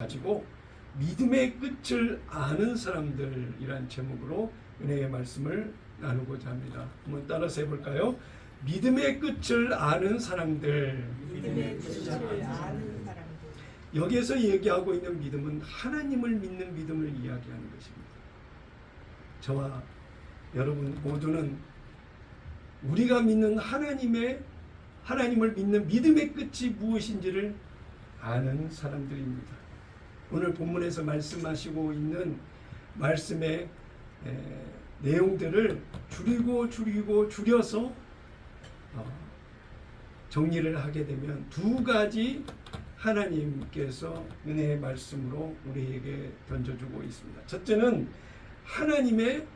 가지고 믿음의 끝을 아는 사람들이란 제목으로 은혜의 말씀을 나누고자 합니다. 한번 따라서 해볼까요? 믿음의 끝을 아는 사람들. 믿음의 끝을 아는 사람들. 여기에서 얘기하고 있는 믿음은 하나님을 믿는 믿음을 이야기하는 것입니다. 저와 여러분 모두는 우리가 믿는 하나님을 믿는 믿음의 끝이 무엇인지를 아는 사람들입니다. 오늘 본문에서 말씀하시고 있는 말씀의 내용들을 줄여서 정리를 하게 되면 두 가지 하나님께서 은혜의 말씀으로 우리에게 던져주고 있습니다. 첫째는 하나님의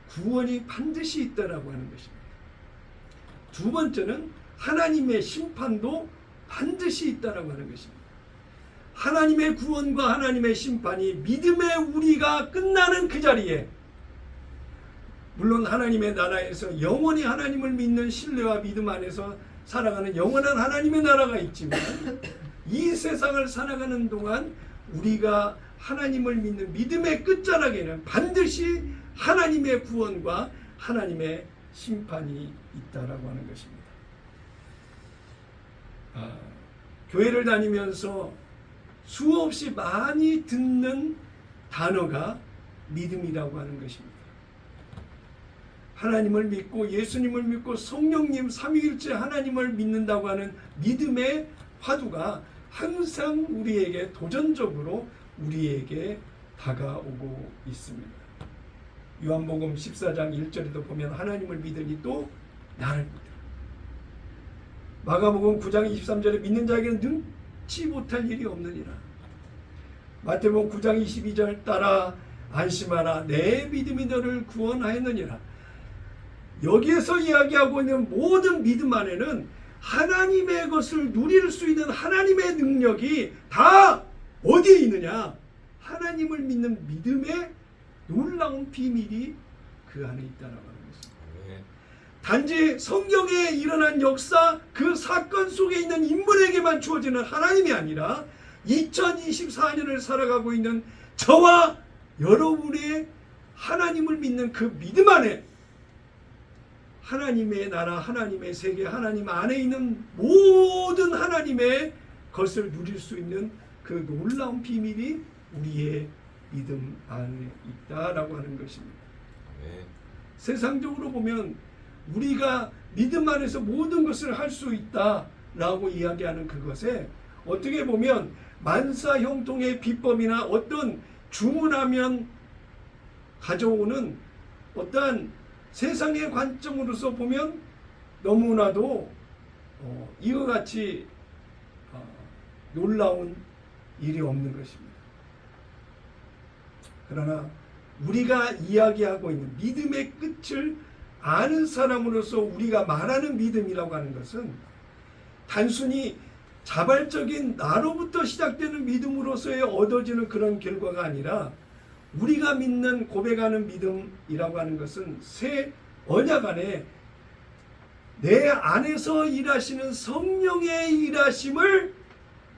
구원이 반드시 있다라고 하는 것입니다. 두 번째는 하나님의 심판도 반드시 있다라고 하는 것입니다. 하나님의 구원과 하나님의 심판이 믿음의 우리가 끝나는 그 자리에, 물론 하나님의 나라에서 영원히 하나님을 믿는 신뢰와 믿음 안에서 살아가는 영원한 하나님의 나라가 있지만 이 세상을 살아가는 동안 우리가 하나님을 믿는 믿음의 끝자락에는 반드시 하나님의 구원과 하나님의 심판이 있다라고 하는 것입니다. 교회를 다니면서 수없이 많이 듣는 단어가 믿음이라고 하는 것입니다. 하나님을 믿고 예수님을 믿고 성령님 삼위일체 하나님을 믿는다고 하는 믿음의 화두가 항상 우리에게 도전적으로 우리에게 다가오고 있습니다. 요한복음 14장 1절에도 보면 하나님을 믿으니 또 나를 믿으라. 마가복음 9장 23절에 믿는 자에게는 능치 못할 일이 없느니라. 마태복음 9장 22절 따라 안심하라 내 믿음이 너를 구원하였느니라. 여기에서 이야기하고 있는 모든 믿음 안에는 하나님의 것을 누릴 수 있는 하나님의 능력이 다 어디에 있느냐? 하나님을 믿는 믿음의 놀라운 비밀이 그 안에 있다라고 하는 것입니다. 단지 성경에 일어난 역사, 그 사건 속에 있는 인물에게만 주어지는 하나님이 아니라 2024년을 살아가고 있는 저와 여러분의 하나님을 믿는 그 믿음 안에 하나님의 나라, 하나님의 세계, 하나님 안에 있는 모든 하나님의 것을 누릴 수 있는 그 놀라운 비밀이 우리의 믿음 안에 있다라고 하는 것입니다. 세상적으로 보면 우리가 믿음 안에서 모든 것을 할 수 있다라고 이야기하는 그것에 어떻게 보면 만사형통의 비법이나 어떤 주문하면 가져오는 어떠한 세상의 관점으로서 보면 너무나도 이와 같이 놀라운 일이 없는 것입니다. 그러나 우리가 이야기하고 있는 믿음의 끝을 아는 사람으로서 우리가 말하는 믿음이라고 하는 것은 단순히 자발적인 나로부터 시작되는 믿음으로서의 얻어지는 그런 결과가 아니라 우리가 믿는 고백하는 믿음이라고 하는 것은 새 언약 안에 내 안에서 일하시는 성령의 일하심을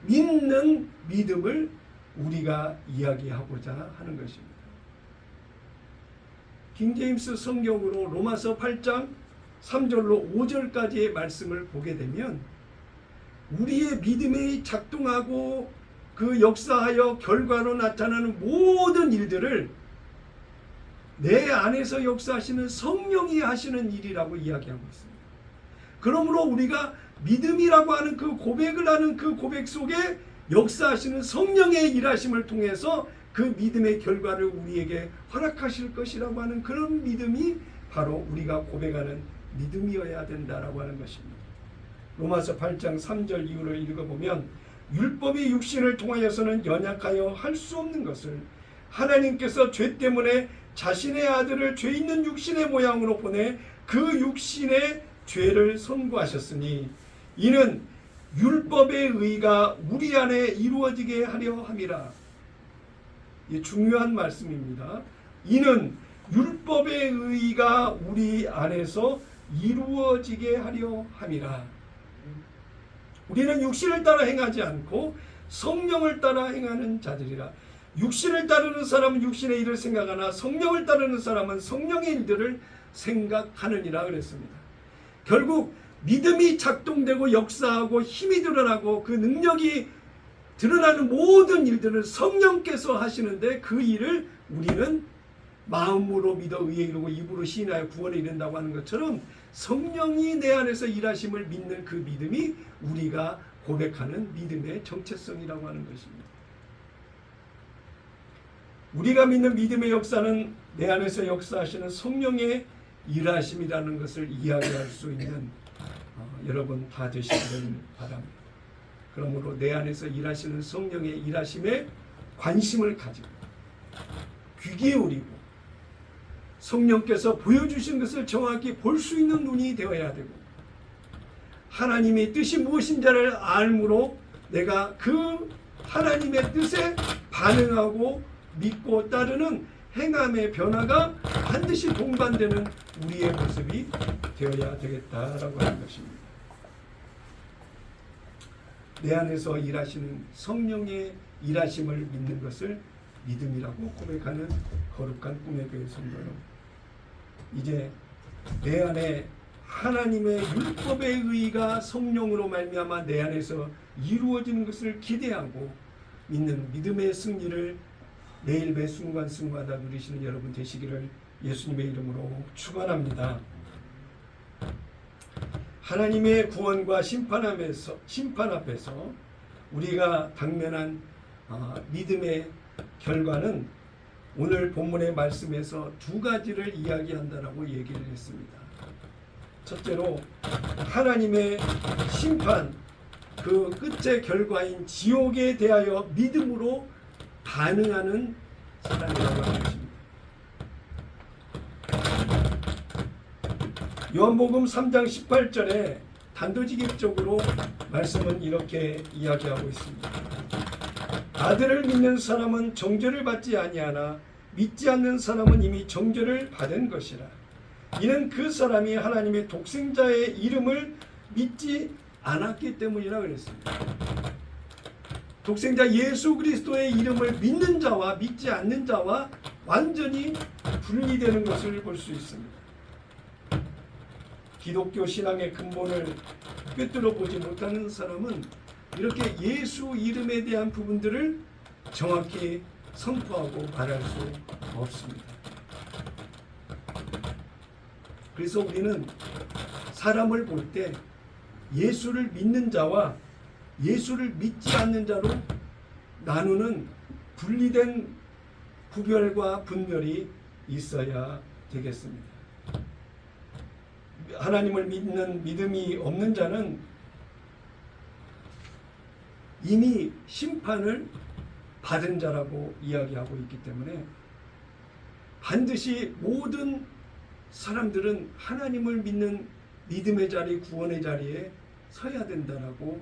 믿는 믿음을 우리가 이야기하고자 하는 것입니다. 킹제임스 성경으로 로마서 8장 3절로 5절까지의 말씀을 보게 되면 우리의 믿음이 작동하고 그 역사하여 결과로 나타나는 모든 일들을 내 안에서 역사하시는 성령이 하시는 일이라고 이야기하고 있습니다. 그러므로 우리가 믿음이라고 하는 그 고백을 하는 그 고백 속에 역사하시는 성령의 일하심을 통해서 그 믿음의 결과를 우리에게 허락하실 것이라고 하는 그런 믿음이 바로 우리가 고백하는 믿음이어야 된다라고 하는 것입니다. 로마서 8장 3절 이후를 읽어보면 율법이 육신을 통하여서는 연약하여 할 수 없는 것을 하나님께서 죄 때문에 자신의 아들을 죄 있는 육신의 모양으로 보내 그 육신의 죄를 선고하셨으니 이는 율법의 의가 우리 안에 이루어지게 하려 함이라. 이 중요한 말씀입니다. 이는 율법의 의가 우리 안에서 이루어지게 하려 함이라. 우리는 육신을 따라 행하지 않고 성령을 따라 행하는 자들이라. 육신을 따르는 사람은 육신의 일을 생각하나 성령을 따르는 사람은 성령의 일들을 생각하느니라 그랬습니다. 결국 믿음이 작동되고 역사하고 힘이 드러나고 그 능력이 드러나는 모든 일들을 성령께서 하시는데, 그 일을 우리는 마음으로 믿어 의에 이르고 입으로 시인하여 구원에 이른다고 하는 것처럼 성령이 내 안에서 일하심을 믿는 그 믿음이 우리가 고백하는 믿음의 정체성이라고 하는 것입니다. 우리가 믿는 믿음의 역사는 내 안에서 역사하시는 성령의 일하심이라는 것을 이야기할 수 있는 여러분 다 되시기를 바랍니다. 그러므로 내 안에서 일하시는 성령의 일하심에 관심을 가지고 귀 기울이고 성령께서 보여주신 것을 정확히 볼 수 있는 눈이 되어야 되고, 하나님의 뜻이 무엇인지를 알므로 내가 그 하나님의 뜻에 반응하고 믿고 따르는 행함의 변화가 반드시 동반되는 우리의 모습이 되어야 되겠다라고 하는 것입니다. 내 안에서 일하시는 성령의 일하심을 믿는 것을 믿음이라고 고백하는 거룩한 꿈의 교회 성도 여러분, 이제 내 안에 하나님의 율법의 의가 성령으로 말미암아 내 안에서 이루어지는 것을 기대하고 믿는 믿음의 승리를 매일 매 순간순간마다 누리시는 여러분 되시기를 예수님의 이름으로 축원합니다. 하나님의 구원과 심판 앞에서 우리가 당면한 믿음의 결과는 오늘 본문의 말씀에서 두 가지를 이야기한다라고 얘기를 했습니다. 첫째로 하나님의 심판, 그 끝의 결과인 지옥에 대하여 믿음으로 반응하는 사람이라고 하는 것입니다. 요한복음 3장 18절에 단도직입적으로 말씀은 이렇게 이야기하고 있습니다. 아들을 믿는 사람은 정죄를 받지 아니하나 믿지 않는 사람은 이미 정죄를 받은 것이라. 이는 그 사람이 하나님의 독생자의 이름을 믿지 않았기 때문이라 그랬습니다. 독생자 예수 그리스도의 이름을 믿는 자와 믿지 않는 자와 완전히 분리되는 것을 볼 수 있습니다. 기독교 신앙의 근본을 꿰뚫어 보지 못하는 사람은 이렇게 예수 이름에 대한 부분들을 정확히 선포하고 말할 수 없습니다. 그래서 우리는 사람을 볼 때 예수를 믿는 자와 예수를 믿지 않는 자로 나누는 분리된 구별과 분별이 있어야 되겠습니다. 하나님을 믿는 믿음이 없는 자는 이미 심판을 받은 자라고 이야기하고 있기 때문에 반드시 모든 사람들은 하나님을 믿는 믿음의 자리, 구원의 자리에 서야 된다라고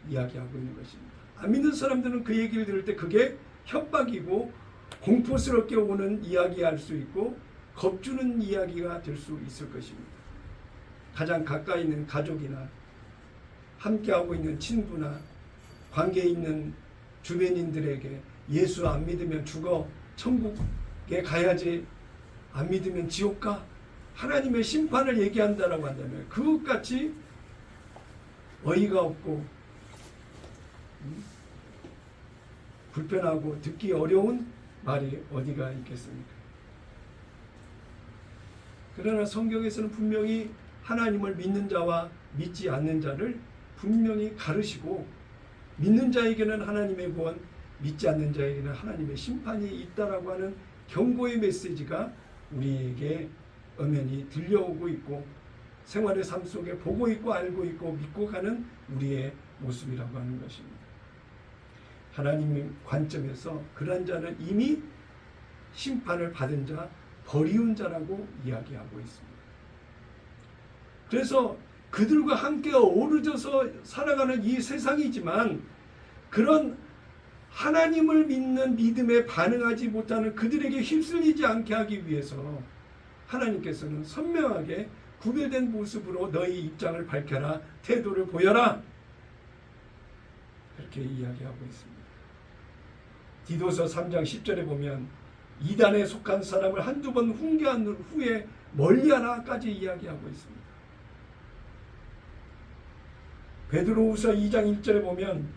이야기하고 있는 것입니다. 안 믿는 사람들은 그 얘기를 들을 때 그게 협박이고 공포스럽게 오는 이야기할 수 있고 겁주는 이야기가 될 수 있을 것입니다. 가장 가까이 있는 가족이나 함께하고 있는 친구나 관계에 있는 주변인들에게 예수 안 믿으면 죽어, 천국에 가야지, 안 믿으면 지옥 가, 하나님의 심판을 얘기한다라고 한다면 그것같이 어이가 없고 불편하고 듣기 어려운 말이 어디가 있겠습니까? 그러나 성경에서는 분명히 하나님을 믿는 자와 믿지 않는 자를 분명히 가르시고, 믿는 자에게는 하나님의 구원, 믿지 않는 자에게는 하나님의 심판이 있다라고 하는 경고의 메시지가 우리에게 엄연히 들려오고 있고 생활의 삶 속에 보고 있고 알고 있고 믿고 가는 우리의 모습이라고 하는 것입니다. 하나님의 관점에서 그런 자는 이미 심판을 받은 자, 버리운 자라고 이야기하고 있습니다. 그래서 그들과 함께 어우러져서 살아가는 이 세상이지만 그런 하나님을 믿는 믿음에 반응하지 못하는 그들에게 휩쓸리지 않게 하기 위해서 하나님께서는 선명하게 구별된 모습으로 너희 입장을 밝혀라, 태도를 보여라, 그렇게 이야기하고 있습니다. 디도서 3장 10절에 보면 이단에 속한 사람을 한두 번 훈계한 후에 멀리하라까지 이야기하고 있습니다. 베드로후서 2장 1절에 보면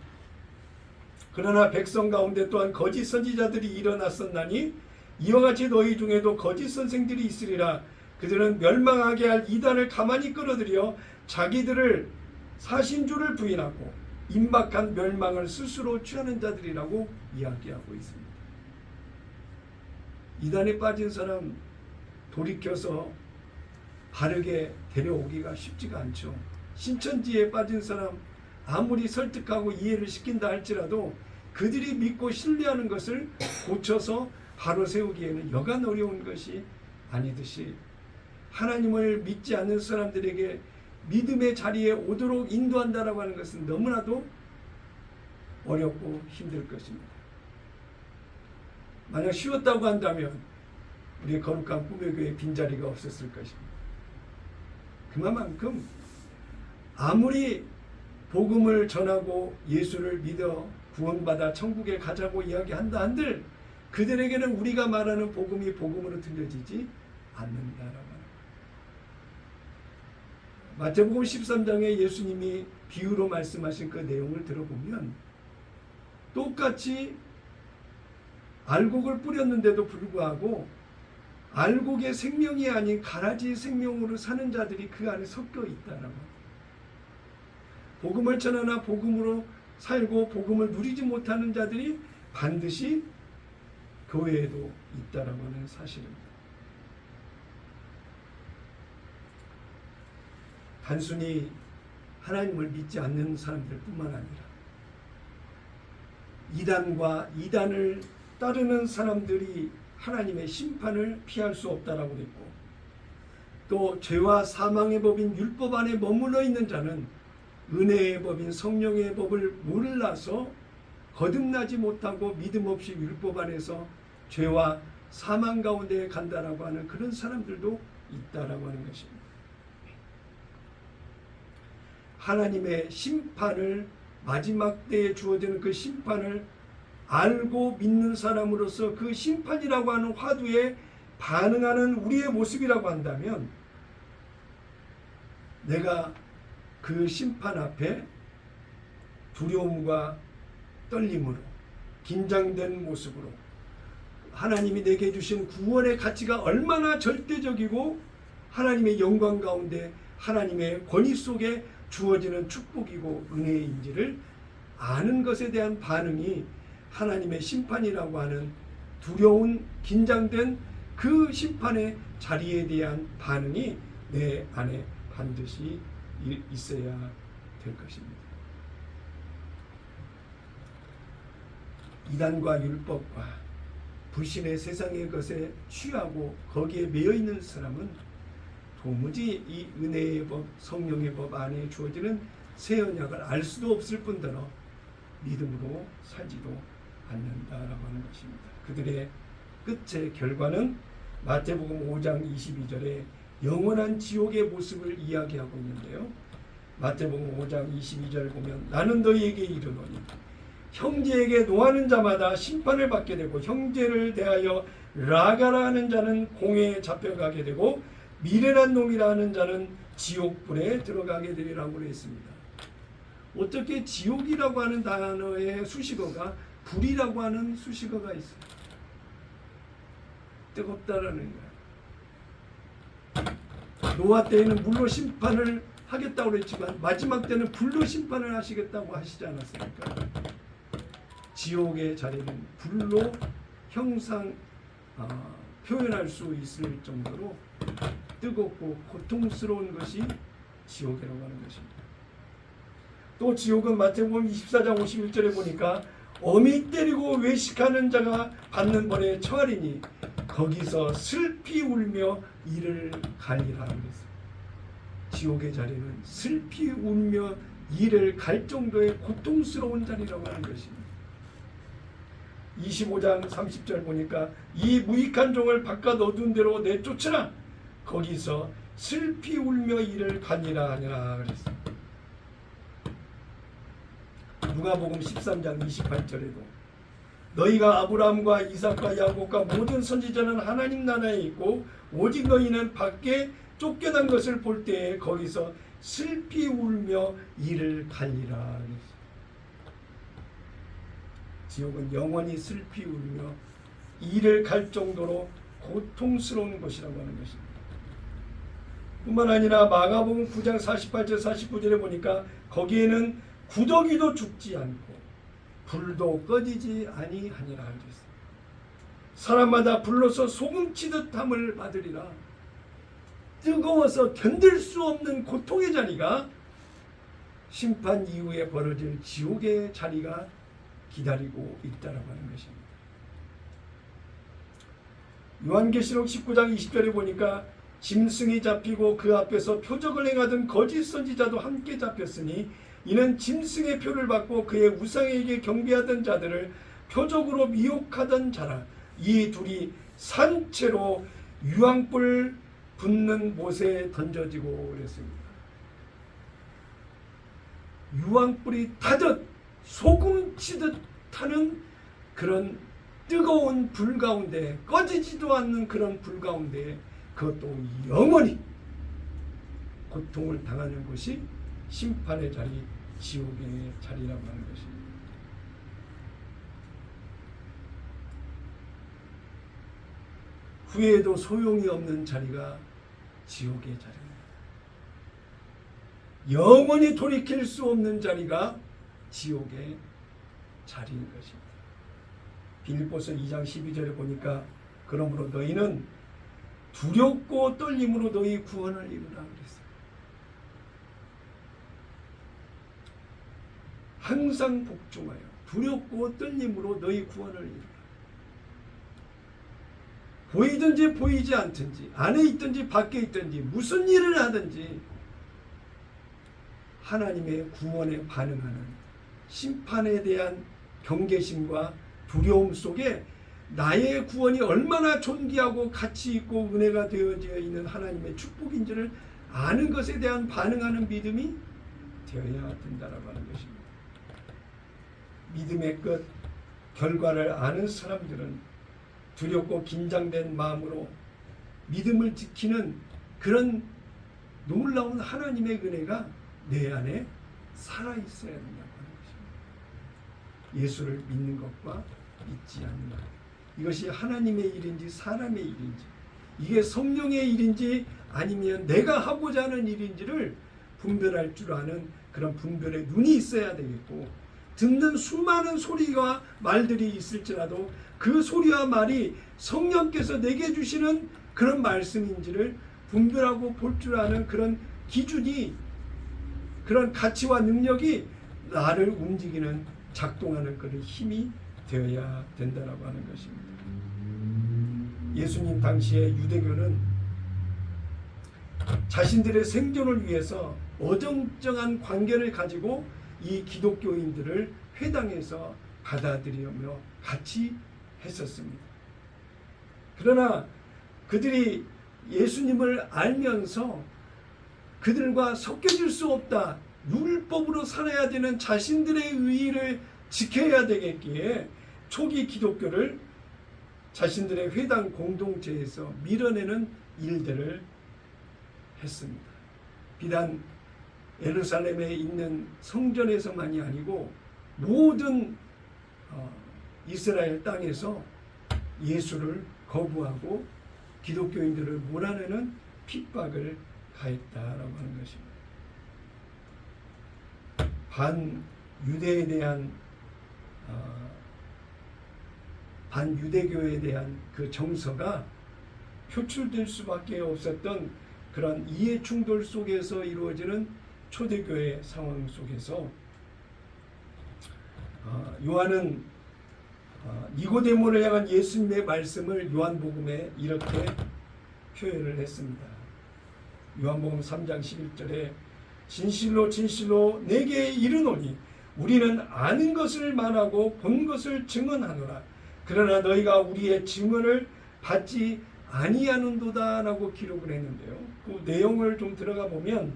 그러나 백성 가운데 또한 거짓 선지자들이 일어났었나니 이와 같이 너희 중에도 거짓 선생들이 있으리라. 그들은 멸망하게 할 이단을 가만히 끌어들여 자기들을 사신주를 부인하고 임박한 멸망을 스스로 취하는 자들이라고 이야기하고 있습니다. 이단에 빠진 사람 돌이켜서 바르게 데려오기가 쉽지가 않죠. 신천지에 빠진 사람 아무리 설득하고 이해를 시킨다 할지라도 그들이 믿고 신뢰하는 것을 고쳐서 바로 세우기에는 여간 어려운 것이 아니듯이 하나님을 믿지 않는 사람들에게 믿음의 자리에 오도록 인도한다라고 하는 것은 너무나도 어렵고 힘들 것입니다. 만약 쉬웠다고 한다면 우리 거룩한 꿈의 교회 빈자리가 없었을 것입니다. 그만큼 아무리 복음을 전하고 예수를 믿어 구원받아 천국에 가자고 이야기한다 한들 그들에게는 우리가 말하는 복음이 복음으로 들려지지 않는다라고 합니다. 마태복음 13장에 예수님이 비유로 말씀하신 그 내용을 들어보면 똑같이 알곡을 뿌렸는데도 불구하고 알곡의 생명이 아닌 가라지 생명으로 사는 자들이 그 안에 섞여 있다라고 합니다. 복음을 전하나 복음으로 살고 복음을 누리지 못하는 자들이 반드시 교회에도 있다라고 하는 사실입니다. 단순히 하나님을 믿지 않는 사람들뿐만 아니라 이단과 이단을 따르는 사람들이 하나님의 심판을 피할 수 없다라고 했고 또 죄와 사망의 법인 율법 안에 머물러 있는 자는 은혜의 법인 성령의 법을 몰라서 거듭나지 못하고 믿음 없이 율법 안에서 죄와 사망 가운데 간다라고 하는 그런 사람들도 있다라고 하는 것입니다. 하나님의 심판을 마지막 때에 주어지는 그 심판을 알고 믿는 사람으로서 그 심판이라고 하는 화두에 반응하는 우리의 모습이라고 한다면 내가 그 심판 앞에 두려움과 떨림으로 긴장된 모습으로 하나님이 내게 주신 구원의 가치가 얼마나 절대적이고 하나님의 영광 가운데 하나님의 권위 속에 주어지는 축복이고 은혜인지를 아는 것에 대한 반응이 하나님의 심판이라고 하는 두려운 긴장된 그 심판의 자리에 대한 반응이 내 안에 반드시 있어야 될 것입니다. 이단과 율법과 불신의 세상의 것에 취하고 거기에 매여 있는 사람은 도무지 이 은혜의 법, 성령의 법 안에 주어지는 새 언약을 알 수도 없을 뿐더러 믿음으로 살지도 않는다라고 하는 것입니다. 그들의 끝의 결과는 마태복음 5장 22절에 영원한 지옥의 모습을 이야기하고 있는데요. 마태복음 5장 22절 보면 나는 너희에게 이르노니 형제에게 노하는 자마다 심판을 받게 되고 형제를 대하여 라가라 하는 자는 공회에 잡혀가게 되고 미련한 놈이라 하는 자는 지옥불에 들어가게 되리라고 했습니다. 어떻게 지옥이라고 하는 단어의 수식어가 불이라고 하는 수식어가 있어요. 뜨겁다라는 거예요. 노아 때에는 물로 심판을 하겠다고 그랬지만 마지막 때는 불로 심판을 하시겠다고 하시지 않았습니까? 지옥의 자리는 불로 표현할 수 있을 정도로 뜨겁고 고통스러운 것이 지옥이라고 하는 것입니다. 또 지옥은 마태복음 24장 51절에 보니까 어미 때리고 외식하는 자가 받는 벌에 처하리니 거기서 슬피 울며 이를 갈리라 그랬어요. 지옥의 자리는 슬피 울며 이를 갈 정도의 고통스러운 자리라고 하는 것입니다. 25장 30절 보니까 이 무익한 종을 바깥 어두운 데로 내쫓으라 거기서 슬피 울며 이를 가니라 하니라 그랬어요. 누가복음 13장 28절에도 너희가 아브라함과 이삭과 야곱과 모든 선지자는 하나님 나라에 있고 오직 너희는 밖에 쫓겨난 것을 볼 때에 거기서 슬피 울며 이를 갈리라. 지옥은 영원히 슬피 울며 이를 갈 정도로 고통스러운 것이라고 하는 것입니다. 뿐만 아니라 마가복음 9장 48절 49절에 보니까 거기에는 구더기도 죽지 않고 불도 꺼지지 아니하니라 하셨어요. 사람마다 불로서 소금치듯 함을 받으리라. 뜨거워서 견딜 수 없는 고통의 자리가 심판 이후에 벌어질 지옥의 자리가 기다리고 있다라고 하는 것입니다. 요한계시록 19장 20절에 보니까 짐승이 잡히고 그 앞에서 표적을 행하던 거짓 선지자도 함께 잡혔으니 이는 짐승의 표를 받고 그의 우상에게 경배하던 자들을 표적으로 미혹하던 자라. 이 둘이 산채로 유황불 붙는 못에 던져지고 그랬습니다. 유황불이 타듯 소금 치듯 타는 그런 뜨거운 불 가운데, 꺼지지도 않는 그런 불 가운데 그것도 영원히 고통을 당하는 것이 심판의 자리, 지옥의 자리라고 하는 것입니다. 후회해도 소용이 없는 자리가 지옥의 자리입니다. 영원히 돌이킬 수 없는 자리가 지옥의 자리인 것입니다. 빌립보서 2장 12절에 보니까 그러므로 너희는 두렵고 떨림으로 너희 구원을 이루라 그랬어요. 항상 복종하여 두렵고 떨림으로 너희 구원을 이루라. 보이든지 보이지 않든지 안에 있든지 밖에 있든지 무슨 일을 하든지 하나님의 구원에 반응하는 심판에 대한 경계심과 두려움 속에 나의 구원이 얼마나 존귀하고 가치 있고 은혜가 되어져 있는 하나님의 축복인지를 아는 것에 대한 반응하는 믿음이 되어야 된다라고 하는 것입니다. 믿음의 끝 결과를 아는 사람들은 두렵고 긴장된 마음으로 믿음을 지키는 그런 놀라운 하나님의 은혜가 내 안에 살아있어야 된다고 하는 것입니다. 예수를 믿는 것과 믿지 않는 것, 이것이 하나님의 일인지 사람의 일인지, 이게 성령의 일인지 아니면 내가 하고자 하는 일인지를 분별할 줄 아는 그런 분별의 눈이 있어야 되겠고, 듣는 수많은 소리와 말들이 있을지라도 그 소리와 말이 성령께서 내게 주시는 그런 말씀인지를 분별하고 볼 줄 아는 그런 기준이, 그런 가치와 능력이 나를 움직이는, 작동하는 그런 힘이 되어야 된다라고 하는 것입니다. 예수님 당시에 유대교는 자신들의 생존을 위해서 어정쩡한 관계를 가지고 이 기독교인들을 회당에서 받아들이며 같이 했었습니다. 그러나 그들이 예수님을 알면서 그들과 섞여질 수 없다, 율법으로 살아야 되는 자신들의 의의를 지켜야 되겠기에 초기 기독교를 자신들의 회당 공동체에서 밀어내는 일들을 했습니다. 비단 예루살렘에 있는 성전에서만이 아니고 모든 이스라엘 땅에서 예수를 거부하고 기독교인들을 몰아내는 핍박을 가했다라고 하는 것입니다. 반유대에 대한 반유대교에 대한 그 정서가 표출될 수밖에 없었던 그런 이해 충돌 속에서 이루어지는 초대교회 상황 속에서 요한은 니고데모를 향한 예수님의 말씀을 요한복음에 이렇게 표현을 했습니다. 요한복음 3장 11절에 진실로 진실로 내게 이르노니 우리는 아는 것을 말하고 본 것을 증언하노라. 그러나 너희가 우리의 증언을 받지 아니하는도다 라고 기록을 했는데요. 그 내용을 좀 들어가 보면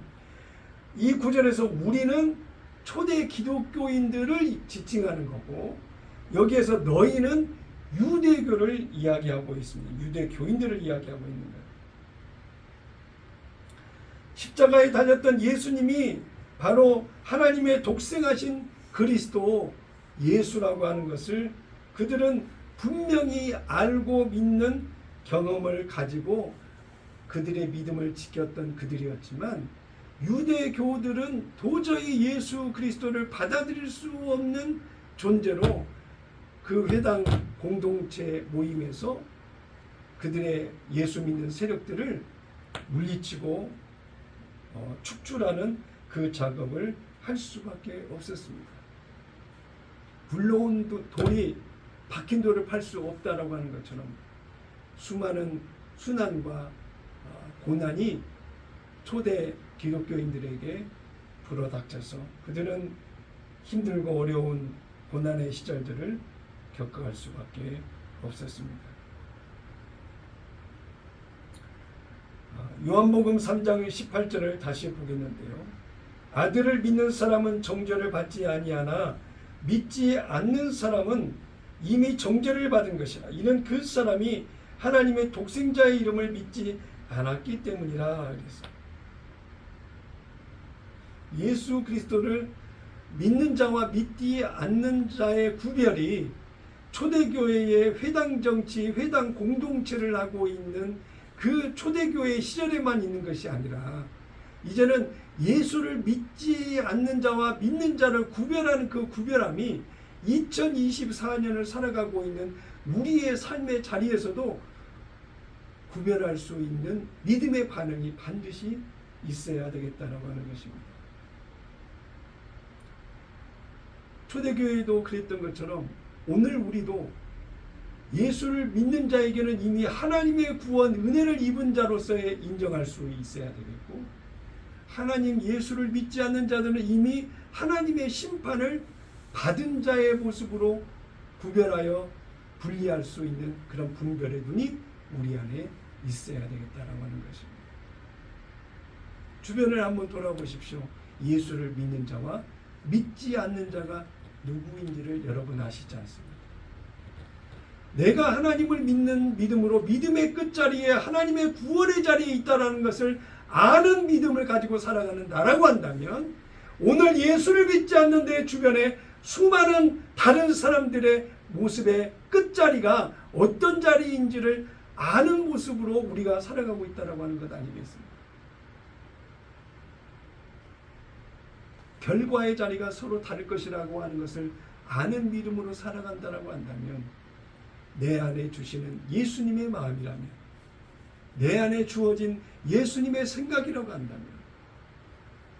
이 구절에서 우리는 초대 기독교인들을 지칭하는 거고, 여기에서 너희는 유대교를 이야기하고 있습니다. 유대교인들을 이야기하고 있는 거예요. 십자가에 달렸던 예수님이 바로 하나님의 독생하신 그리스도 예수라고 하는 것을 그들은 분명히 알고 믿는 경험을 가지고 그들의 믿음을 지켰던 그들이었지만, 유대교들은 도저히 예수 그리스도를 받아들일 수 없는 존재로 그 회당 공동체 모임에서 그들의 예수 믿는 세력들을 물리치고 축출하는 그 작업을 할 수밖에 없었습니다. 굴러온 돌이 박힌 돌을 팔 수 없다라고 하는 것처럼 수많은 순환과 고난이 초대 기독교인들에게 불어닥쳐서 그들은 힘들고 어려운 고난의 시절들을 겪어갈 수밖에 없었습니다. 요한복음 3장 18절을 다시 보겠는데요. 아들을 믿는 사람은 정죄를 받지 아니하나 믿지 않는 사람은 이미 정죄를 받은 것이라. 이는 그 사람이 하나님의 독생자의 이름을 믿지 않았기 때문이라 그랬어요. 예수 그리스도를 믿는 자와 믿지 않는 자의 구별이 초대교회의 회당 정치, 회당 공동체를 하고 있는 그 초대교회 시절에만 있는 것이 아니라 이제는 예수를 믿지 않는 자와 믿는 자를 구별하는 그 구별함이 2024년을 살아가고 있는 우리의 삶의 자리에서도 구별할 수 있는 믿음의 반응이 반드시 있어야 되겠다라고 하는 것입니다. 초대교회도 그랬던 것처럼 오늘 우리도 예수를 믿는 자에게는 이미 하나님의 구원 은혜를 입은 자로서의 인정할 수 있어야 되겠고, 하나님 예수를 믿지 않는 자들은 이미 하나님의 심판을 받은 자의 모습으로 구별하여 분리할 수 있는 그런 분별의 눈이 우리 안에 있어야 되겠다라고 하는 것입니다. 주변을 한번 돌아보십시오. 예수를 믿는 자와 믿지 않는 자가 누구인지를 여러분 아시지 않습니까? 내가 하나님을 믿는 믿음으로 믿음의 끝자리에 하나님의 구원의 자리에 있다는 것을 아는 믿음을 가지고 살아가는 나라고 한다면, 오늘 예수를 믿지 않는 내 주변에 수많은 다른 사람들의 모습의 끝자리가 어떤 자리인지를 아는 모습으로 우리가 살아가고 있다고 하는 것 아니겠습니까? 결과의 자리가 서로 다를 것이라고 하는 것을 아는 믿음으로 살아간다고 한다면, 내 안에 주시는 예수님의 마음이라면, 내 안에 주어진 예수님의 생각이라고 한다면,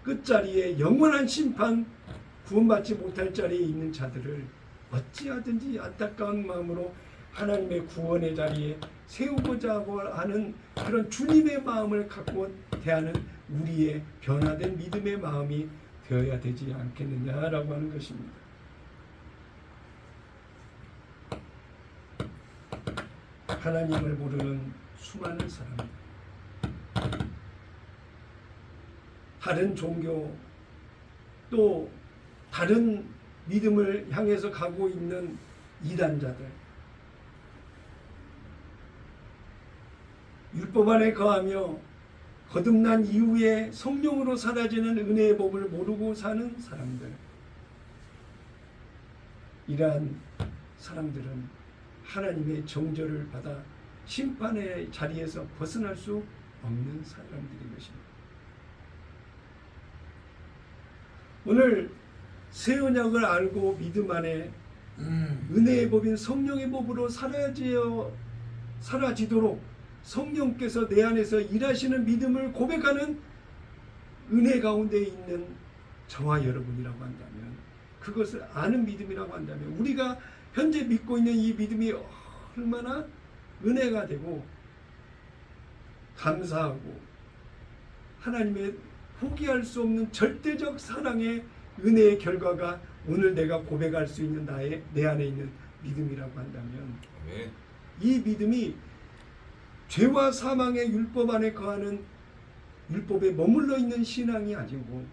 끝자리에 영원한 심판, 구원받지 못할 자리에 있는 자들을 어찌하든지 안타까운 마음으로 하나님의 구원의 자리에 세우고자 하고 하는 그런 주님의 마음을 갖고 대하는 우리의 변화된 믿음의 마음이 되어야 되지 않겠느냐라고 하는 것입니다. 하나님을 모르는 수많은 사람들, 다른 종교 또 다른 믿음을 향해서 가고 있는 이단자들, 율법 안에 거하며 거듭난 이후에 성령으로 사라지는 은혜의 법을 모르고 사는 사람들, 이러한 사람들은 하나님의 정죄를 받아 심판의 자리에서 벗어날 수 없는 사람들인 것입니다. 오늘 새 언약을 알고 믿음 안에 은혜의 법인 성령의 법으로 사라지도록 성령께서 내 안에서 일하시는 믿음을 고백하는 은혜 가운데 있는 저와 여러분이라고 한다면, 그것을 아는 믿음이라고 한다면, 우리가 현재 믿고 있는 이 믿음이 얼마나 은혜가 되고 감사하고 하나님의 포기할 수 없는 절대적 사랑의 은혜의 결과가 오늘 내가 고백할 수 있는 내 안에 있는 믿음이라고 한다면, 이 믿음이 죄와 사망의 율법 안에 거하는 율법에 머물러 있는 신앙이 아니고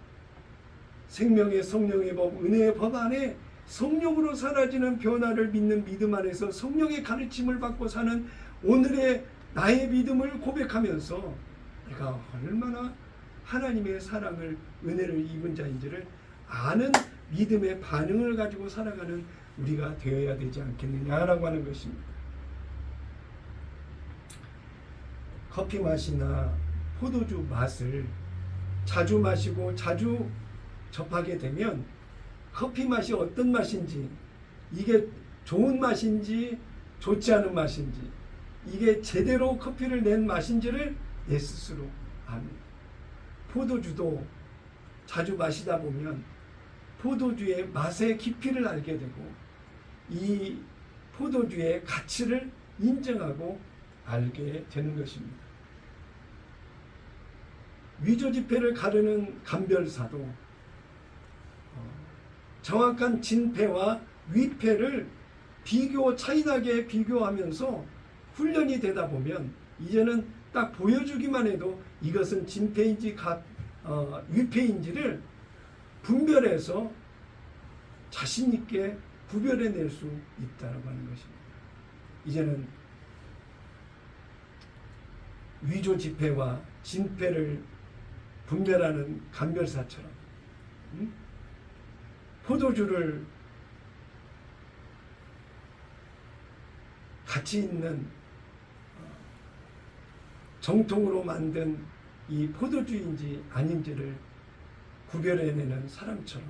생명의 성령의 법, 은혜의 법 안에 성령으로 사라지는 변화를 믿는 믿음 안에서 성령의 가르침을 받고 사는 오늘의 나의 믿음을 고백하면서 내가 얼마나 하나님의 사랑을, 은혜를 입은 자인지를 아는 믿음의 반응을 가지고 살아가는 우리가 되어야 되지 않겠느냐라고 하는 것입니다. 커피 맛이나 포도주 맛을 자주 마시고 자주 접하게 되면 커피 맛이 어떤 맛인지, 이게 좋은 맛인지 좋지 않은 맛인지, 이게 제대로 커피를 낸 맛인지를 내 스스로 압니다. 포도주도 자주 마시다 보면 포도주의 맛의 깊이를 알게 되고 이 포도주의 가치를 인정하고 알게 되는 것입니다. 위조지폐를 가르는 감별사도 정확한 진폐와 위폐를 차이나게 비교하면서 훈련이 되다 보면 이제는 딱 보여주기만 해도 이것은 진폐인지 위폐인지를 분별해서 자신 있게 구별해낼 수 있다고 하는 것입니다. 이제는 위조 지폐와 진폐를 분별하는 감별사처럼 포도주를 가치 있는 정통으로 만든 이 포도주인지 아닌지를 구별해내는 사람처럼,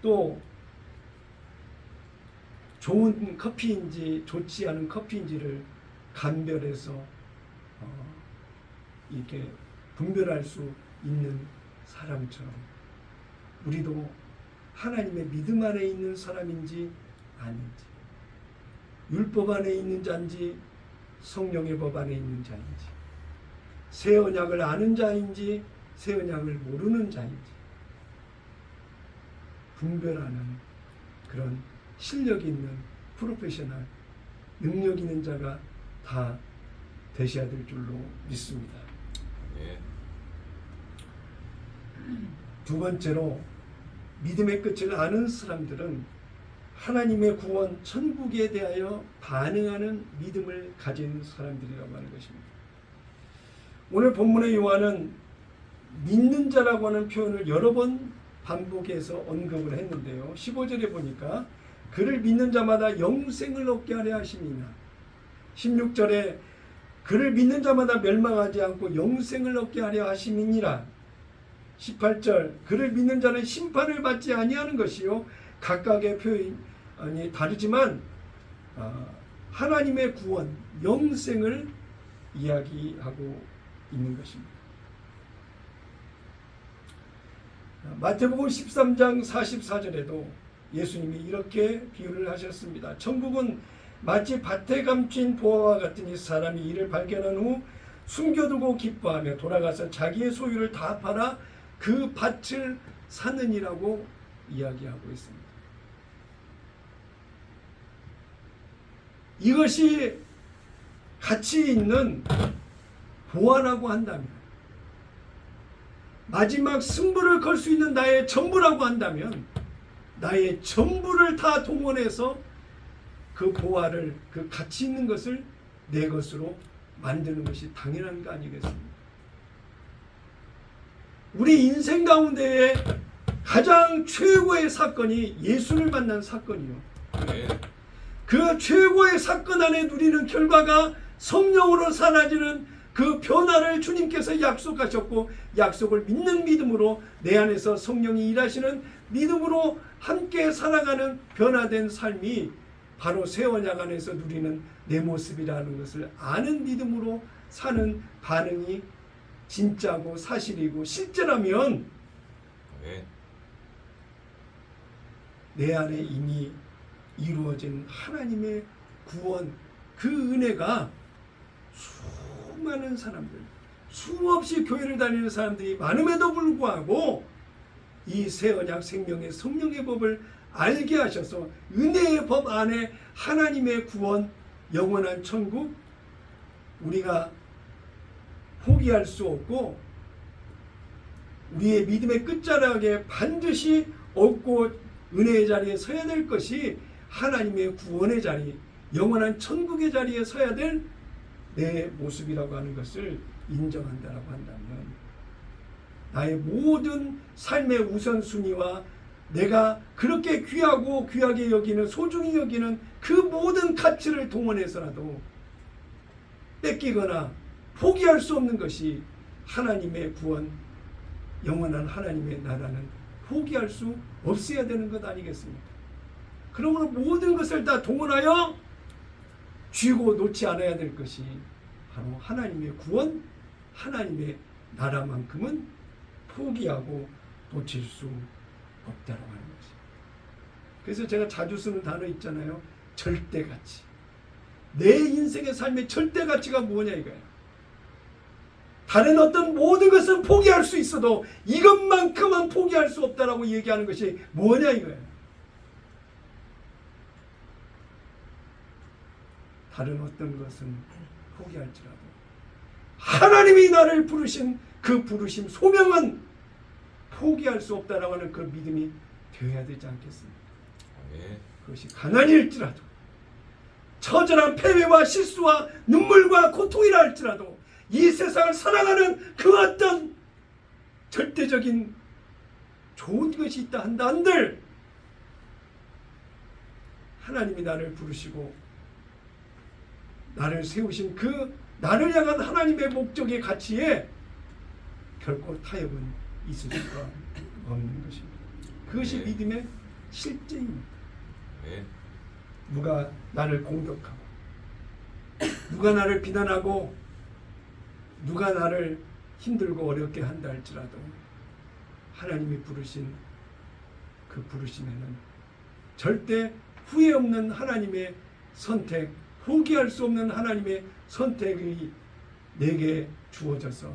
또 좋은 커피인지 좋지 않은 커피인지를 감별해서 이렇게 분별할 수 있는 사람처럼 우리도 하나님의 믿음 안에 있는 사람인지 아닌지, 율법 안에 있는 자인지 성령의 법 안에 있는 자인지, 새 언약을 아는 자인지 새 언약을 모르는 자인지 분별하는 그런 실력 있는 프로페셔널, 능력 있는 자가 다 되셔야 될 줄로 믿습니다. 네. 두 번째로 믿음의 끝을 아는 사람들은 하나님의 구원, 천국에 대하여 반응하는 믿음을 가진 사람들이라고 하는 것입니다. 오늘 본문의 요한은 믿는 자라고 하는 표현을 여러 번 반복해서 언급을 했는데요. 15절에 보니까 그를 믿는 자마다 영생을 얻게 하려 하심이나, 16절에 그를 믿는 자마다 멸망하지 않고 영생을 얻게 하려 하심이니라, 18절 그를 믿는 자는 심판을 받지 아니하는 것이요, 각각의 표현이 다르지만 하나님의 구원, 영생을 이야기하고 있는 것입니다. 마태복음 13장 44절에도 예수님이 이렇게 비유를 하셨습니다. 천국은 마치 밭에 감춘 보화와 같으니 사람이 이를 발견한 후 숨겨두고 기뻐하며 돌아가서 자기의 소유를 다 팔아 그 밭을 사느니라고 이야기하고 있습니다. 이것이 가치 있는 보화라고 한다면, 마지막 승부를 걸 수 있는 나의 전부라고 한다면, 나의 전부를 다 동원해서 그 보화를, 그 가치 있는 것을 내 것으로 만드는 것이 당연한 거 아니겠습니까? 우리 인생 가운데에 가장 최고의 사건이 예수를 만난 사건이요. 네. 그 최고의 사건 안에 누리는 결과가 성령으로 사라지는 그 변화를 주님께서 약속하셨고, 약속을 믿는 믿음으로 내 안에서 성령이 일하시는 믿음으로 함께 살아가는 변화된 삶이 바로 새 언약 안에서 누리는 내 모습이라는 것을 아는 믿음으로 사는 반응이 진짜고 사실이고 실제라면 네. 내 안에 이미 이루어진 하나님의 구원, 그 은혜가 수많은 사람들, 수없이 교회를 다니는 사람들이 많음에도 불구하고 이 새 언약 생명의 성령의 법을 알게 하셔서 은혜의 법 안에 하나님의 구원, 영원한 천국, 우리가 포기할 수 없고 우리의 믿음의 끝자락에 반드시 얻고 은혜의 자리에 서야 될 것이 하나님의 구원의 자리, 영원한 천국의 자리에 서야 될 내 모습이라고 하는 것을 인정한다라고 한다면 나의 모든 삶의 우선순위와 내가 그렇게 귀하고 귀하게 여기는, 소중히 여기는 그 모든 가치를 동원해서라도 뺏기거나 포기할 수 없는 것이 하나님의 구원, 영원한 하나님의 나라는 포기할 수 없어야 되는 것 아니겠습니까? 그러므로 모든 것을 다 동원하여 쥐고 놓지 않아야 될 것이 바로 하나님의 구원, 하나님의 나라만큼은 포기하고 놓칠 수 없다고 하는 것입니다. 그래서 제가 자주 쓰는 단어 있잖아요. 절대가치. 내 인생의 삶의 절대가치가 뭐냐 이거예요. 다른 어떤 모든 것은 포기할 수 있어도 이것만큼은 포기할 수 없다라고 얘기하는 것이 뭐냐 이거예요. 다른 어떤 것은 포기할지라도 하나님이 나를 부르신 그 부르심 소명은 포기할 수 없다라고 하는 그 믿음이 되어야 되지 않겠습니까? 아멘. 그것이 가난일지라도 처절한 패배와 실수와 눈물과 고통이라 할지라도 이 세상을 살아가는 그 어떤 절대적인 좋은 것이 있다 한다 한들 하나님이 나를 부르시고 나를 세우신 그 나를 향한 하나님의 목적의 가치에 결코 타협은 있을 수가 없는 것입니다. 그것이 네. 믿음의 실제입니다. 네. 누가 나를 공격하고 누가 나를 비난하고 누가 나를 힘들고 어렵게 한다 할지라도 하나님이 부르신 그 부르심에는 절대 후회 없는 하나님의 선택, 포기할 수 없는 하나님의 선택이 내게 주어져서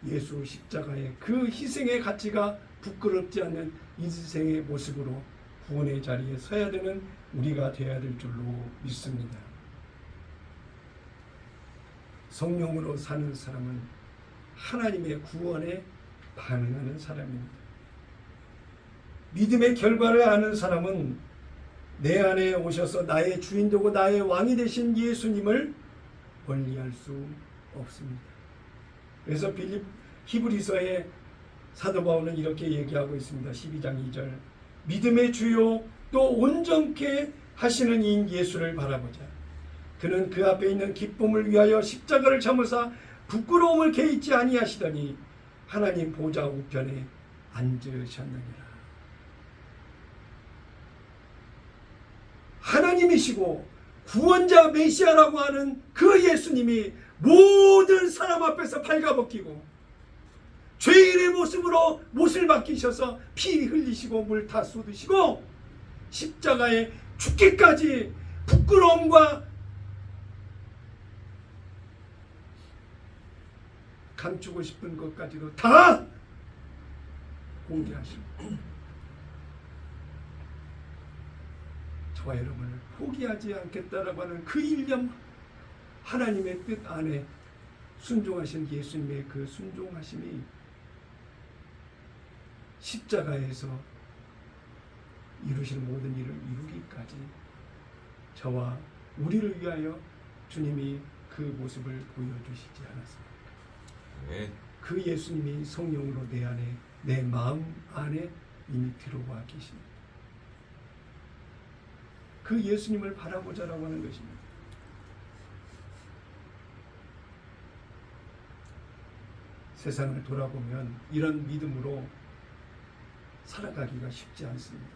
예수 십자가의 그 희생의 가치가 부끄럽지 않는 인생의 모습으로 구원의 자리에 서야 되는 우리가 되어야 될 줄로 믿습니다. 성령으로 사는 사람은 하나님의 구원에 반응하는 사람입니다. 믿음의 결과를 아는 사람은 내 안에 오셔서 나의 주인 되고 나의 왕이 되신 예수님을 멀리할 수 없습니다. 그래서 히브리서의 사도 바울은 이렇게 얘기하고 있습니다. 12장 2절 믿음의 주요 또 온전케 하시는 이인 예수를 바라보자. 그는 그 앞에 있는 기쁨을 위하여 십자가를 참으사 부끄러움을 개의치 아니하시더니 하나님 보좌 우편에 앉으셨느니라. 하나님이시고 구원자 메시아라고 하는 그 예수님이 모든 사람 앞에서 발가벗기고 죄인의 모습으로 못을 박히셔서 피 흘리시고 물 다 쏟으시고 십자가에 죽기까지 부끄러움과 감추고 싶은 것까지도 다 공개하시고 저와 여러분을 포기하지 않겠다라고 하는 그 일념 하나님의 뜻 안에 순종하신 예수님의 그 순종하심이 십자가에서 이루시는 모든 일을 이루기까지 저와 우리를 위하여 주님이 그 모습을 보여주시지 않았습니까? 네. 그 예수님이 성령으로 내 안에 내 마음 안에 이미 들어와 계십니다. 그 예수님을 바라보자라고 하는 것입니다. 세상을 돌아보면 이런 믿음으로 살아가기가 쉽지 않습니다.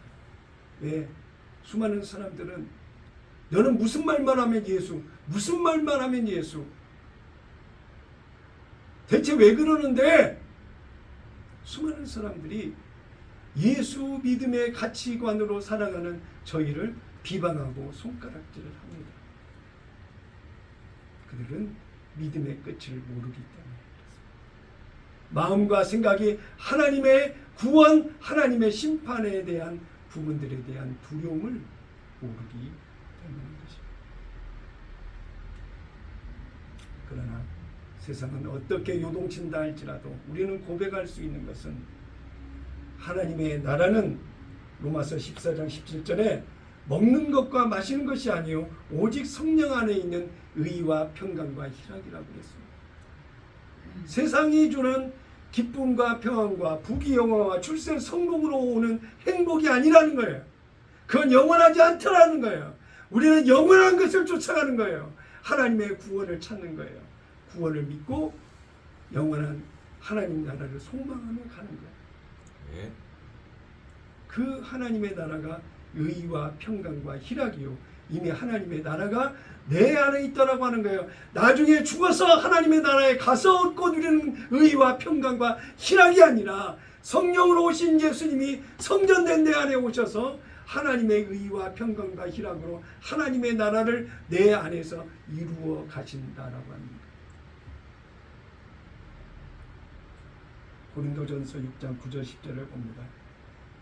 왜? 수많은 사람들은 너는 무슨 말만 하면 예수, 무슨 말만 하면 예수. 대체 왜 그러는데? 수많은 사람들이 예수 믿음의 가치관으로 살아가는 저희를 비방하고 손가락질을 합니다. 그들은 믿음의 끝을 모르기 때문에 그렇습니다. 마음과 생각이 하나님의 구원, 하나님의 심판에 대한 부분들에 대한 두려움을 모르기 때문인 것입니다. 그러나 세상은 어떻게 요동친다 할지라도 우리는 고백할 수 있는 것은 하나님의 나라는 로마서 14장 17절에 먹는 것과 마시는 것이 아니요 오직 성령 안에 있는 의와 평강과 희락이라고 했습니다. 세상이 주는 기쁨과 평안과 부귀 영화와 출생 성공으로 오는 행복이 아니라는 거예요. 그건 영원하지 않더라는 거예요. 우리는 영원한 것을 쫓아가는 거예요. 하나님의 구원을 찾는 거예요. 구원을 믿고 영원한 하나님 나라를 소망하며 가는 거예요. 네. 그 하나님의 나라가 의와 평강과 희락이요. 이미 하나님의 나라가 내 안에 있다라고 하는 거예요. 나중에 죽어서 하나님의 나라에 가서 얻고 누리는 의와 평강과 희락이 아니라 성령으로 오신 예수님이 성전된 내 안에 오셔서 하나님의 의와 평강과 희락으로 하나님의 나라를 내 안에서 이루어 가신다라고 합니다. 고린도전서 6장 9절 10절을 봅니다.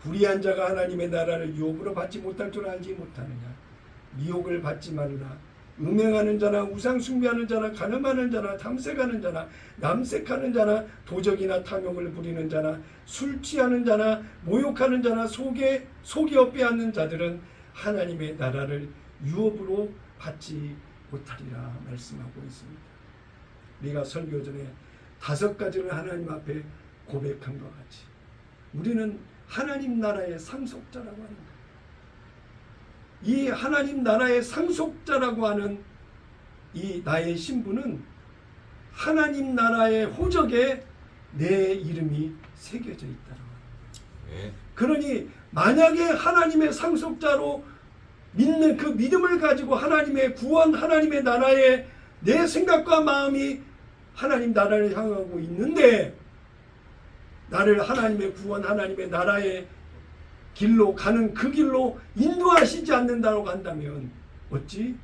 불의한 자가 하나님의 나라를 유업으로 받지 못할 줄 알지 못하느냐. 미혹을 받지 말라. 음행하는 자나 우상 숭배하는 자나 간음하는 자나 탐색하는 자나 남색하는 자나 도적이나 탐욕을 부리는 자나 술 취하는 자나 모욕하는 자나 속여 빼앗는 자들은 하나님의 나라를 유업으로 받지 못하리라 말씀하고 있습니다. 우리가 설교 전에 5가지를 하나님 앞에 고백한 것 같이 우리는 하나님 나라의 상속자라고 하는 거예요. 이 하나님 나라의 상속자라고 하는 이 나의 신분은 하나님 나라의 호적에 내 이름이 새겨져 있다고 합니다. 그러니 만약에 하나님의 상속자로 믿는 그 믿음을 가지고 하나님의 구원, 하나님의 나라에 내 생각과 마음이 하나님 나라를 향하고 있는데 나를 하나님의 구원, 하나님의 나라의 길로 가는 그 길로 인도하시지 않는다고 한다면 어찌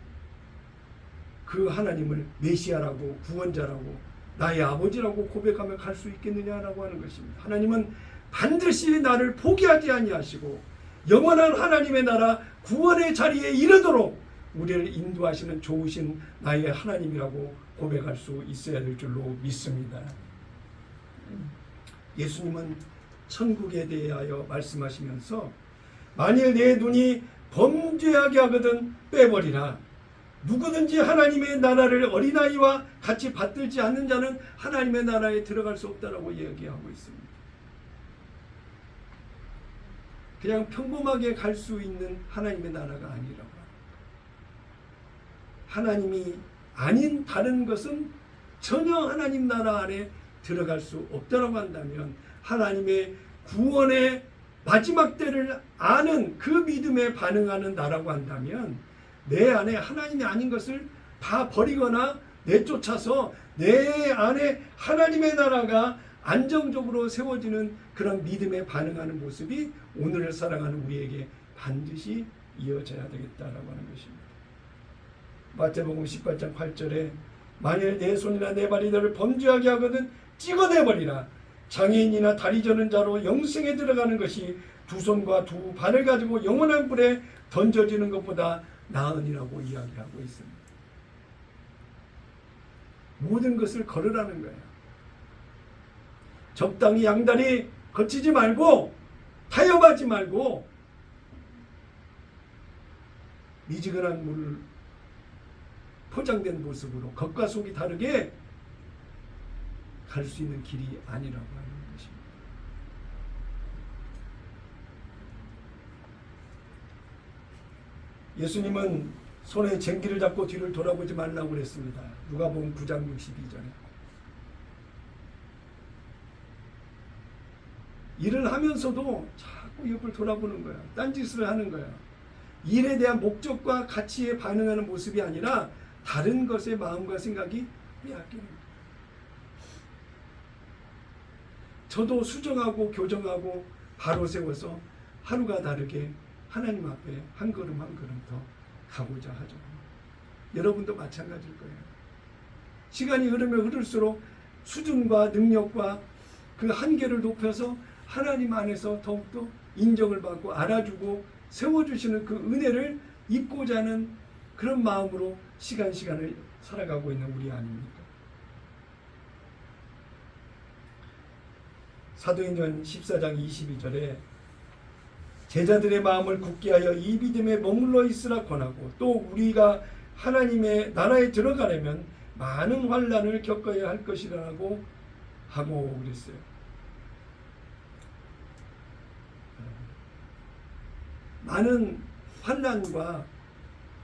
그 하나님을 메시아라고 구원자라고 나의 아버지라고 고백하며 갈 수 있겠느냐라고 하는 것입니다. 하나님은 반드시 나를 포기하지 아니하시고 영원한 하나님의 나라 구원의 자리에 이르도록 우리를 인도하시는 좋으신 나의 하나님이라고 고백할 수 있어야 될 줄로 믿습니다. 예수님은 천국에 대하여 말씀하시면서 만일 내 눈이 범죄하게 하거든 빼버리라. 누구든지 하나님의 나라를 어린아이와 같이 받들지 않는 자는 하나님의 나라에 들어갈 수 없다라고 이야기하고 있습니다. 그냥 평범하게 갈 수 있는 하나님의 나라가 아니라고. 하나님이 아닌 다른 것은 전혀 하나님 나라 안에 들어갈 수 없다라고 한다면 하나님의 구원의 마지막 때를 아는 그 믿음에 반응하는 나라고 한다면 내 안에 하나님이 아닌 것을 다 버리거나 내쫓아서 내 안에 하나님의 나라가 안정적으로 세워지는 그런 믿음에 반응하는 모습이 오늘을 살아가는 우리에게 반드시 이어져야 되겠다라고 하는 것입니다. 마태복음 18장 8절에 만일 내 손이나 내 발이 너를 범죄하게 하거든 찍어내버리라. 장애인이나 다리 저는 자로 영생에 들어가는 것이 두 손과 두 발을 가지고 영원한 불에 던져지는 것보다 나으니라고 이야기하고 있습니다. 모든 것을 걸으라는 거예요. 적당히 양다리 거치지 말고 타협하지 말고 미지근한 물 포장된 모습으로 겉과 속이 다르게 갈 수 있는 길이 아니라고 하는 것입니다. 예수님은 손에 쟁기를 잡고 뒤를 돌아보지 말라고 그랬습니다. 누가복음 9장 62절에. 일을 하면서도 자꾸 옆을 돌아보는 거야. 딴짓을 하는 거야. 일에 대한 목적과 가치에 반응하는 모습이 아니라 다른 것에 마음과 생각이 빼앗기는 거야. 저도 수정하고 교정하고 바로 세워서 하루가 다르게 하나님 앞에 한 걸음 한 걸음 더 가고자 하죠. 여러분도 마찬가지일 거예요. 시간이 흐르면 흐를수록 수준과 능력과 그 한계를 높여서 하나님 안에서 더욱더 인정을 받고 알아주고 세워주시는 그 은혜를 입고자 하는 그런 마음으로 시간을 살아가고 있는 우리 아닙니까? 사도행전 14장 22절에 제자들의 마음을 굳게 하여 이 믿음에 머물러 있으라 권하고, 또 우리가 하나님의 나라에 들어가려면 많은 환난을 겪어야 할 것이라고 하고 그랬어요. 많은 환난과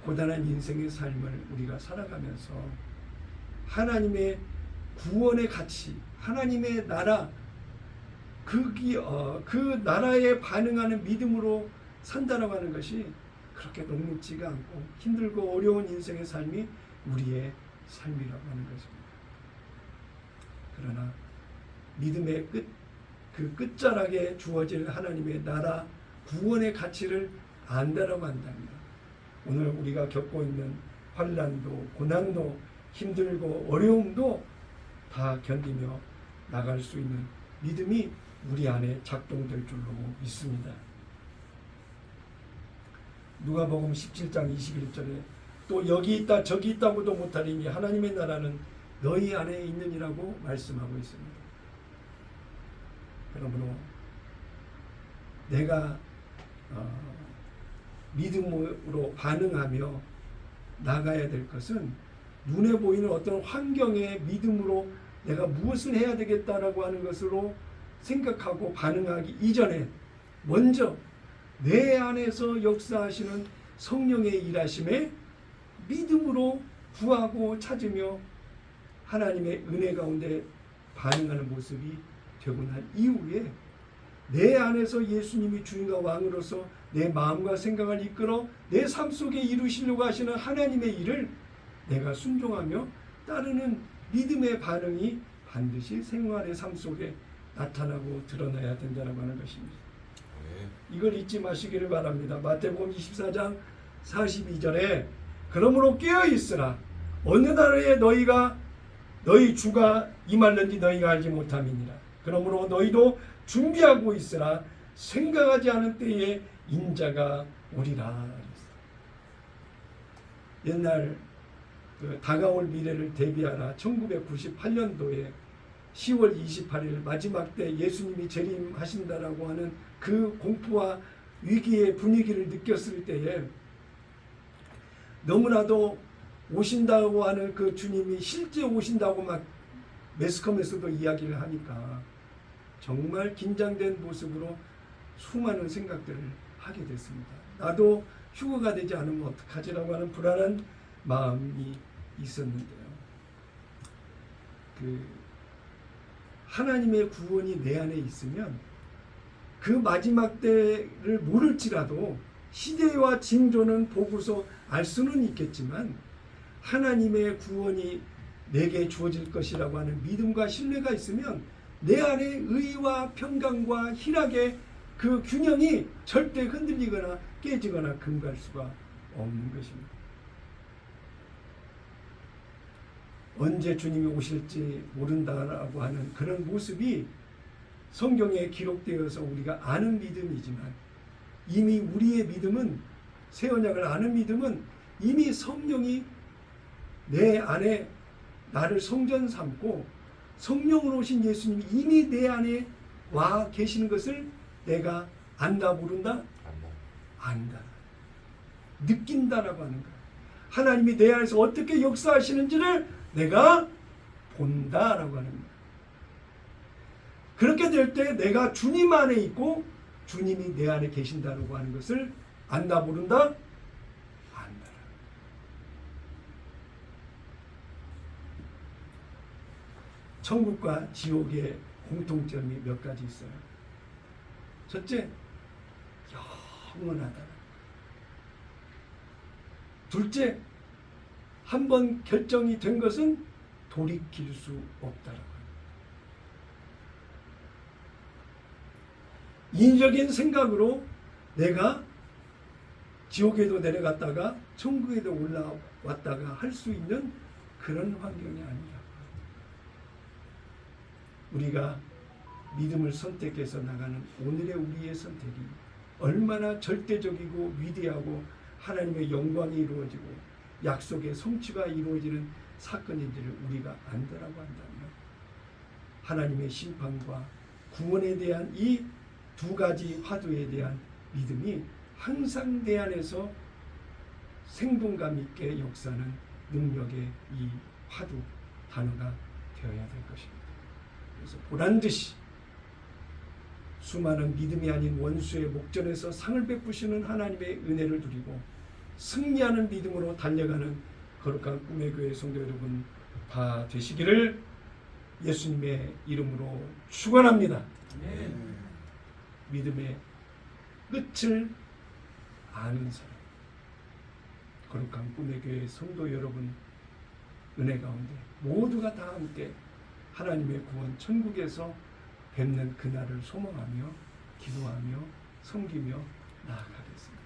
고단한 인생의 삶을 우리가 살아가면서 하나님의 구원의 가치, 하나님의 나라, 그 나라에 반응하는 믿음으로 산다라고 하는 것이 그렇게 녹록지가 않고 힘들고 어려운 인생의 삶이 우리의 삶이라고 하는 것입니다. 그러나 믿음의 그 끝자락에 주어질 하나님의 나라 구원의 가치를 안다라고 한다면 오늘 우리가 겪고 있는 환난도 고난도 힘들고 어려움도 다 견디며 나갈 수 있는 믿음이 우리 안에 작동될 줄로 믿습니다. 누가복음 17장 21절에 또 여기 있다 저기 있다고도 못하리니 하나님의 나라는 너희 안에 있느니라고 말씀하고 있습니다. 그러므로 내가 믿음으로 반응하며 나가야 될 것은 눈에 보이는 어떤 환경에 믿음으로 내가 무엇을 해야 되겠다라고 하는 것으로 생각하고 반응하기 이전에 먼저 내 안에서 역사하시는 성령의 일하심에 믿음으로 구하고 찾으며 하나님의 은혜 가운데 반응하는 모습이 되고 난 이후에 내 안에서 예수님이 주인과 왕으로서 내 마음과 생각을 이끌어 내 삶 속에 이루시려고 하시는 하나님의 일을 내가 순종하며 따르는 믿음의 반응이 반드시 생활의 삶 속에 나타나고 드러나야 된다고 하는 것입니다. 이걸 잊지 마시기를 바랍니다. 마태복음 24장 42절에 그러므로 깨어있으라 어느 날에 너희 주가 임할는지 너희가 알지 못함이니라. 그러므로 너희도 준비하고 있으라 생각하지 않은 때에 인자가 오리라. 옛날 다가올 미래를 대비하라 1998년도에 10월 28일 마지막 때 예수님이 재림하신다라고 하는 그 공포와 위기의 분위기를 느꼈을 때에 너무나도 오신다고 하는 그 주님이 실제 오신다고 막 매스컴에서도 이야기를 하니까 정말 긴장된 모습으로 수많은 생각들을 하게 됐습니다. 나도 휴거가 되지 않으면 어떡하지라고 하는 불안한 마음이 있었는데요. 하나님의 구원이 내 안에 있으면 그 마지막 때를 모를지라도 시대와 징조는 보고서 알 수는 있겠지만 하나님의 구원이 내게 주어질 것이라고 하는 믿음과 신뢰가 있으면 내 안에 의와 평강과 희락의 그 균형이 절대 흔들리거나 깨지거나 금갈 수가 없는 것입니다. 언제 주님이 오실지 모른다라고 하는 그런 모습이 성경에 기록되어서 우리가 아는 믿음이지만 이미 우리의 믿음은 새 언약을 아는 믿음은 이미 성령이 내 안에 나를 성전 삼고 성령으로 오신 예수님이 이미 내 안에 와 계시는 것을 내가 안다 모른다? 안다. 느낀다라고 하는 거야. 하나님이 내 안에서 어떻게 역사하시는지를 내가 본다라고 하는 거야. 그렇게 될 때 내가 주님 안에 있고 주님이 내 안에 계신다라고 하는 것을 안다 모른다? 안다. 천국과 지옥의 공통점이 몇 가지 있어요. 첫째, 영원하다. 둘째, 한번 결정이 된 것은 돌이킬 수 없다라고. 인위적인 생각으로 내가 지옥에도 내려갔다가 천국에도 올라왔다가 할 수 있는 그런 환경이 아니라 우리가 믿음을 선택해서 나가는 오늘의 우리의 선택이 얼마나 절대적이고 위대하고 하나님의 영광이 이루어지고 약속의 성취가 이루어지는 사건인지를 우리가 안다라고 한다면 하나님의 심판과 구원에 대한 이 두 가지 화두에 대한 믿음이 항상 내 안에서 생동감 있게 역사하는 능력의 이 화두 단어가 되어야 될 것입니다. 그래서 보란듯이 수많은 믿음이 아닌 원수의 목전에서 상을 베푸시는 하나님의 은혜를 누리고 승리하는 믿음으로 달려가는 거룩한 꿈의 교회 성도 여러분 다 되시기를 예수님의 이름으로 축원합니다. 믿음의 끝을 아는 사람, 거룩한 꿈의 교회 성도 여러분 은혜 가운데 모두가 다 함께 하나님의 구원 천국에서 뵙는 그날을 소망하며 기도하며 섬기며 나아가겠습니다.